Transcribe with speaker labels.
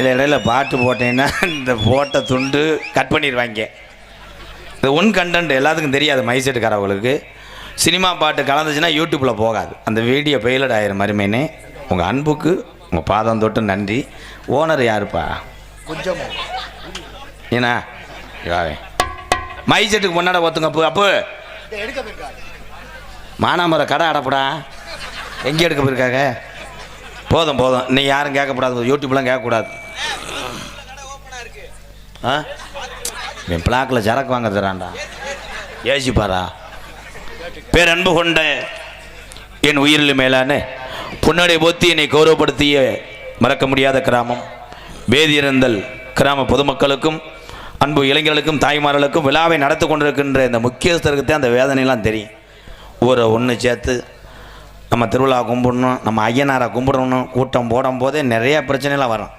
Speaker 1: இதில் இடையில பாட்டு போட்டேன்னா இந்த போட்ட துண்டு கட் பண்ணிடுவாங்க. இந்த ஒன் கண்டென்ட் எல்லாத்துக்கும் தெரியாது. மைசெட்டுக்காரவங்களுக்கு சினிமா பாட்டு கலந்துச்சுன்னா யூடியூப்பில் போகாது. அந்த வீடியோ ஃபெயிலட் ஆகிற மாதிரிமேனே. உங்கள் அன்புக்கு உங்கள் பாதம் தொட்டு நன்றி. ஓனர் யாருப்பா? கொஞ்சம் ஏன்னா மைசெட்டுக்கு முன்னாடி ஒத்துங்க. அப்போ மானாமர கடை அடப்படா. எங்கே எடுக்க போயிருக்காங்க? போதும் போதும், நீ யாரும் கேட்கக்கூடாது, யூடியூப்லாம் கேட்கக்கூடாது. ஆ என் பிளாக்கில் சரக்கு வாங்க தரான்டா. ஏசிப்பாரா. பேரன்பு கொண்ட என் உயிரில் மேலான பொன்னாடை போத்தி என்னை கௌரவப்படுத்திய மறக்க முடியாத கிராமம் வேதியரந்தல் கிராம பொதுமக்களுக்கும் அன்பு இளைஞர்களுக்கும் தாய்மார்களுக்கும் விழாவை நடத்தி கொண்டிருக்கின்ற இந்த முக்கியஸ்தருக்கு தான் அந்த வேதனைலாம் தெரியும். ஊரை ஒன்று சேர்த்து நம்ம திருவிழா கும்பிடணும், நம்ம ஐயனாரை கும்பிடணும், கூட்டம் போடும் போதே நிறையா பிரச்சனைலாம் வரும்.